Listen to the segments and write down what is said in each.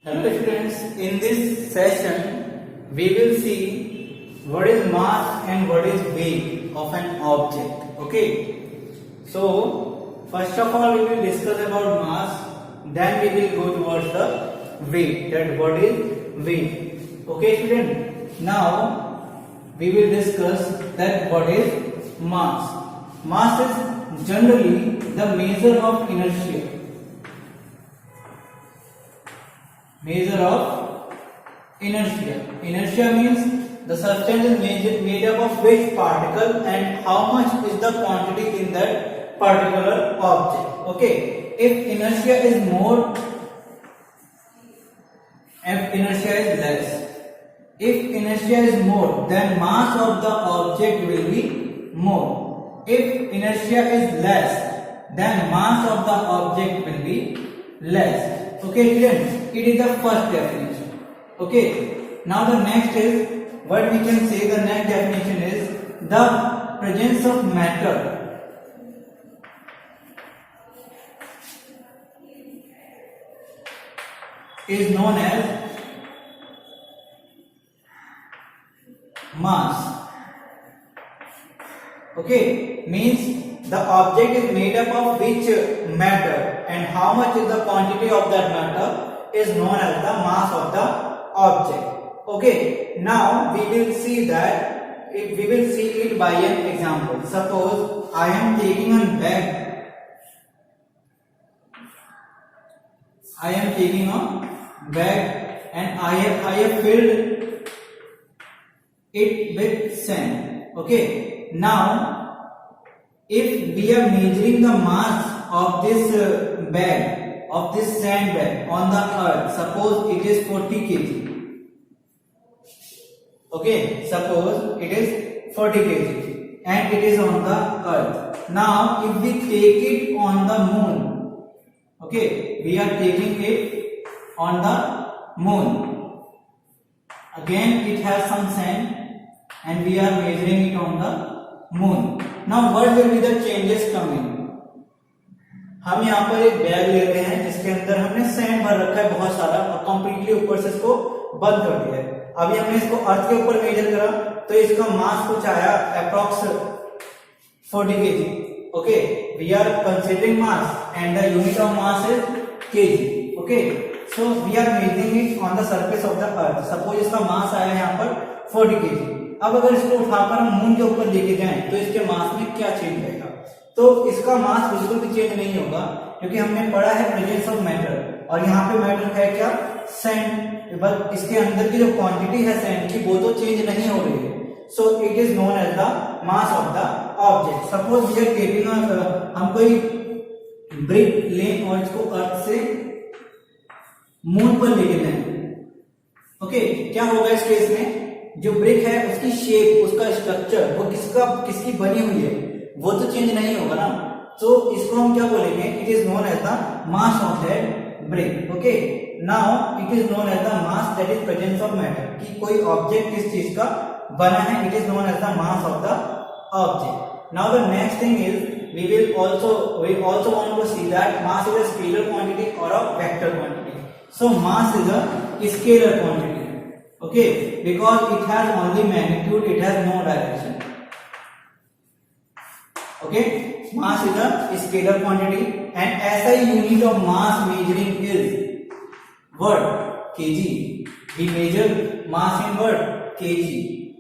Hello students, in this session we will see what is mass and what is weight of an object. Okay, so first of all we will discuss about mass, then we will go towards the weight, that what is weight. Okay student, now we will discuss that what is mass. Mass is generally the measure of inertia. Measure of inertia. Inertia means the substance is made up of which particle and how much is the quantity in that particular object. Okay, if inertia is more, if inertia is less, if inertia is more, then mass of the object will be more. If inertia is less, then mass of the object will be less. Okay friends, it is the first definition. Okay, now the next is what we can say. The next definition is the presence of matter is known as mass. Okay, means the object is made up of which matter and how much is the quantity of that matter is known as the mass of the object. Okay, now we will see that, we will see it by an example. Suppose I am taking a bag. I am taking a bag and I have filled it with sand. Okay, now if we are measuring the mass of this bag, of this sand bag on the earth, suppose it is 40 kg. Okay, suppose it is 40 kg and it is on the earth. Now if we take it on the moon, okay, we are taking it on the moon. Again it has some sand and we are measuring it on the moon. Now what will be the changes coming? हम यहाँ पर एक bag ले रहे हैं जिसके अंदर हमने सैंड भर रखा है बहुत सारा और कंप्लीटली ऊपर से इसको बंद कर दिया है. अभी हमने इसको अर्थ के ऊपर मेजर करा तो इसका मास कुछ आया approx 40 kg. Okay, we are considering mass and the unit of mass is kg. Okay, so we are measuring it on the surface of the earth. Suppose इसका मास आया यहाँ पर 40 kg. अब अगर इसको उठाकर हम मून के ऊपर लेके जाएं तो इसके मास में क्या चेंज आएगा? तो इसका मास बिल्कुल भी चेंज नहीं होगा क्योंकि हमने पढ़ा है प्रेजेंस ऑफ मैटर और यहाँ पे मैटर है क्या? सैंड. बट इसके अंदर की जो क्वांटिटी है सैंड की वो तो चेंज नहीं हो रही है. So it is known as the mass of the object. Suppose we are taking, हम कोई ब्रिक लें और इसको अर्थ से मून पर लेके जाएं. ओके, क्या होगा इस केस में? जो ब्रिक है उसकी शेप, उसका स्ट्रक्चर, वो किसकी बनी हुई है वो तो चेंज नहीं होगा ना. तो इसको हम क्या बोलेंगे? It is known as the mass of that brick. Okay, now it is known as the mass that is presence of matter. कि कोई ऑब्जेक्ट किस चीज का बना है, it is known as the mass of the object. Now the next thing is we also want to see that mass is a scalar quantity or a vector quantity. So mass is a scalar quantity. Okay, because it has only magnitude, it has no direction. Okay, mass is a scalar quantity and SI unit of mass measuring is what? Kg. We measure mass in what? Kg.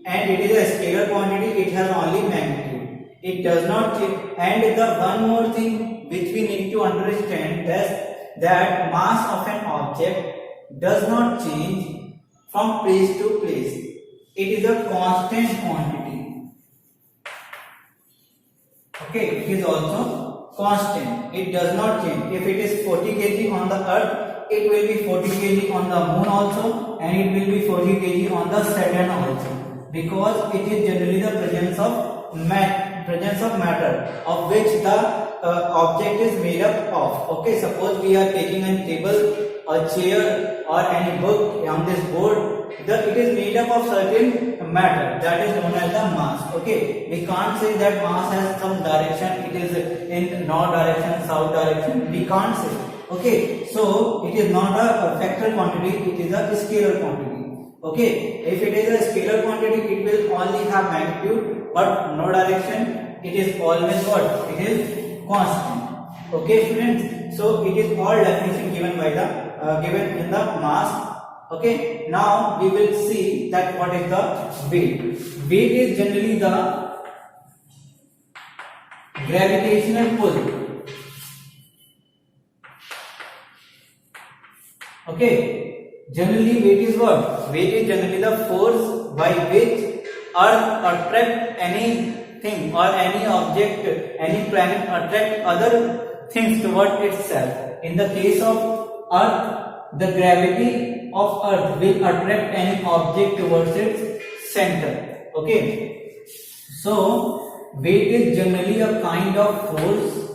And it is a scalar quantity, it has only magnitude. It does not change. And the one more thing which we need to understand is that mass of an object does not change from place to place. It is a constant quantity. Okay, it is also constant. It does not change. If it is 40 kg on the earth, it will be 40 kg on the moon also, and it will be 40 kg on the Saturn also, because it is generally the presence of matter of which the object is made up of. Okay, suppose we are taking a table, a chair or any book on this board, it is made up of certain matter that is known as the mass. Okay, we can't say that mass has some direction, it is in north direction, south direction, we can't say. Okay, so it is not a factor quantity, it is a scalar quantity. Okay, if it is a scalar quantity, it will only have magnitude but no direction. It is always what? It is constant. Okay, students. So it is all definition given by the given in the mass. Okay, now we will see that what is the weight. Weight is generally the gravitational pull. Okay, generally weight is what? Weight is generally the force by which Earth attract anything or any object, any planet attract other things toward itself. In the case of Earth, the gravity of Earth will attract any object towards its center. Okay, so weight is generally a kind of force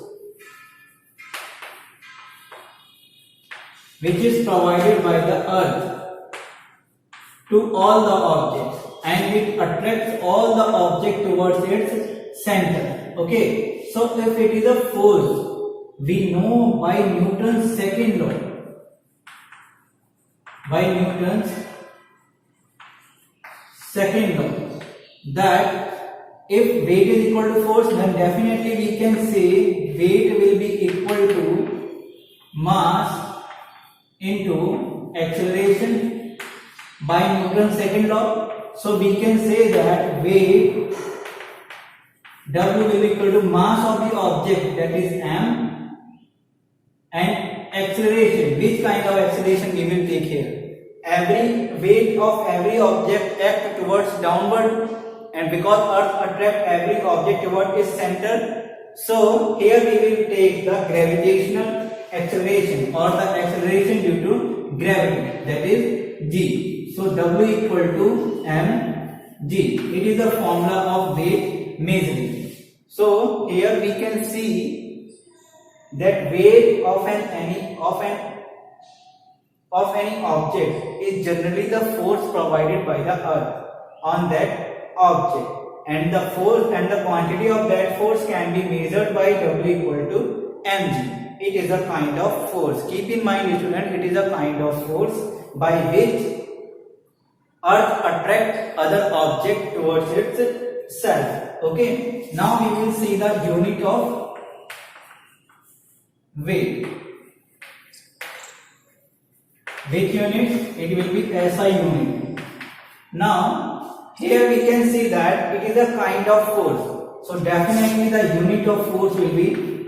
which is provided by the Earth to all the objects, and it attracts all the object towards its center. Okay, so if it is a force, we know by Newton's second law, that if weight is equal to force, then definitely we can say weight will be equal to mass into acceleration by Newton's second law. So we can say that weight W will be equal to mass of the object, that is m, and acceleration. Which kind of acceleration we will take here? Every weight of every object act towards downward, and because Earth attract every object towards its center, so here we will take the gravitational acceleration or the acceleration due to gravity, that is g. So W equal to mg. It is the formula of weight measuring. So here we can see that weight of any object is generally the force provided by the Earth on that object, and the force and the quantity of that force can be measured by W equal to mg. It is a kind of force. Keep in mind, student, it is a kind of force by which Earth attracts other object towards itself. Okay. Now we will see the unit of weight. Weight unit, it will be SI unit. Now here we can see that it is a kind of force. So definitely the unit of force will be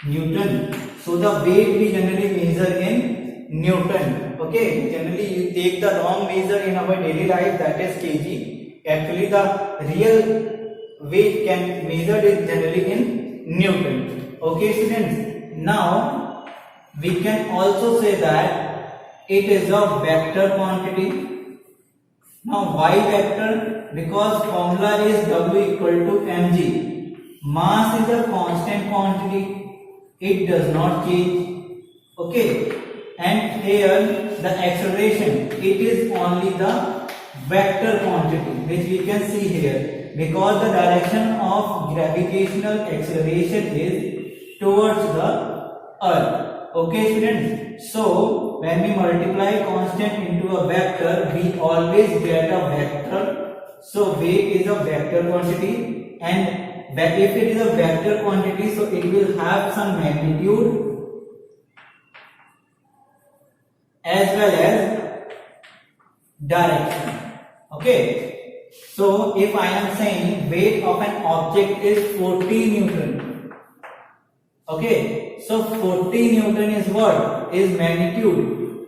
Newton. So the weight we generally measure in Newton. Okay, generally you take the wrong measure in our daily life, that is kg. Actually the real weight can measured is generally in Newton. Okay students, now we can also say that it is a vector quantity. Now why vector? Because formula is W equal to mg. Mass is a constant quantity. It does not change. Okay, and here the acceleration, it is only the vector quantity, which we can see here, because the direction of gravitational acceleration is towards the Earth. Okay students, so when we multiply constant into a vector, we always get a vector. So weight is a vector quantity, and if it is a vector quantity, so it will have some magnitude as well as direction. Okay, so if I am saying weight of an object is 40 Newton, okay, so 40 Newton is what? Is magnitude,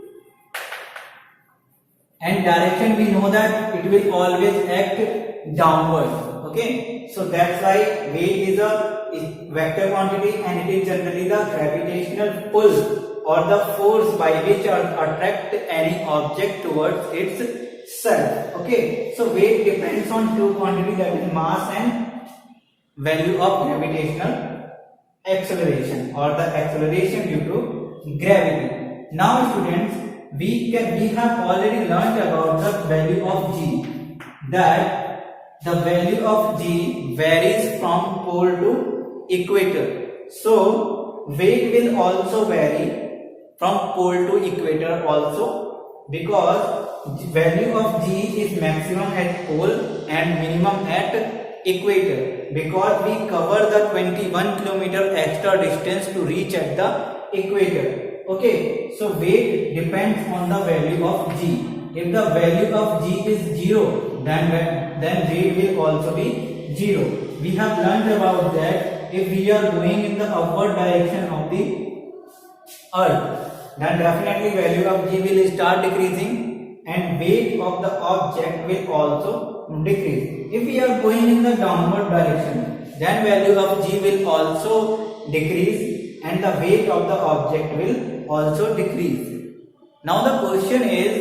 and direction we know that it will always act downward. Okay, so that's why weight is a vector quantity, and it is generally the gravitational pull or the force by which attract any object towards itself. Okay, so weight depends on two quantities, that is mass and value of gravitational acceleration or the acceleration due to gravity. Now students, we have already learned about the value of g, that the value of g varies from pole to equator. So weight will also vary from pole to equator also, because value of g is maximum at pole and minimum at equator, because we cover the 21 kilometer extra distance to reach at the equator. Okay, so weight depends on the value of g. If the value of g is 0, then weight will also be 0. We have learned about that. If we are going in the upward direction of the earth, then definitely value of g will start decreasing and weight of the object will also decrease. If we are going in the downward direction, then value of g will also decrease and the weight of the object will also decrease. Now the question is,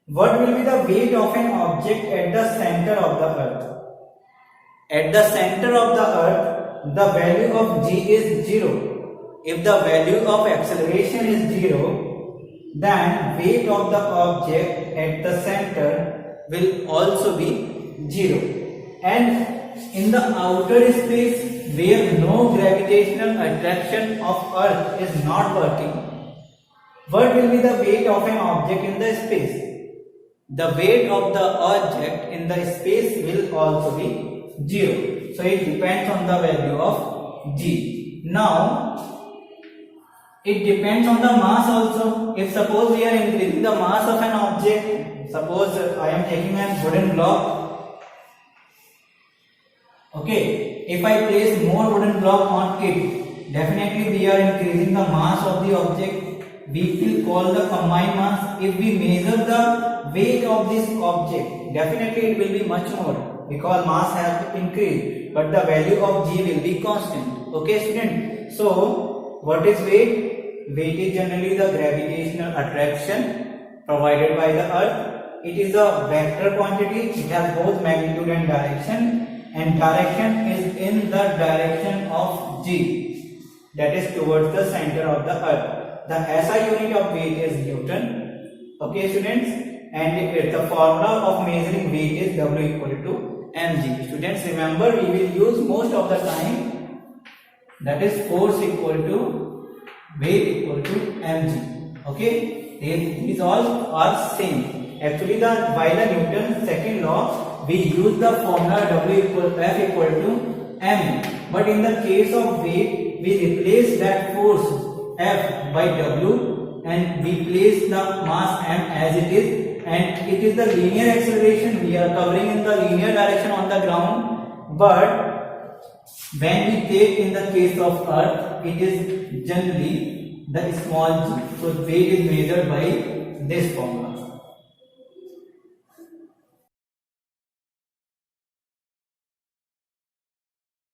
what will be the weight of an object at the center of the earth? At the center of the earth, the value of g is 0. If the value of acceleration is 0, then weight of the object at the center will also be 0. And in the outer space, where no gravitational attraction of earth is not working, what will be the weight of an object in the space? The weight of the object in the space will also be 0. So it depends on the value of g. Now it depends on the mass also. If suppose we are increasing the mass of an object, suppose I am taking a wooden block. Okay, if I place more wooden block on it, definitely we are increasing the mass of the object. We will call the combined mass. If we measure the weight of this object, definitely it will be much more, because mass has increased, but the value of g will be constant. Okay student, so what is weight? Weight is generally the gravitational attraction provided by the earth. It is a vector quantity. It has both magnitude and direction is in the direction of g, that is towards the center of the earth. The SI unit of weight is Newton. Okay students, and the formula of measuring weight is W equal to mg. Students, remember, we will use most of the time, that is force equal to weight equal to mg. Okay, these all are same. Actually, by the Newton's second law, we use the formula F equal to m. But in the case of weight, we replace that force F by W and we place the mass m as it is, and it is the linear acceleration. We are covering in the linear direction on the ground, but when we take in the case of earth, it is generally the small g. So weight is measured by this formula.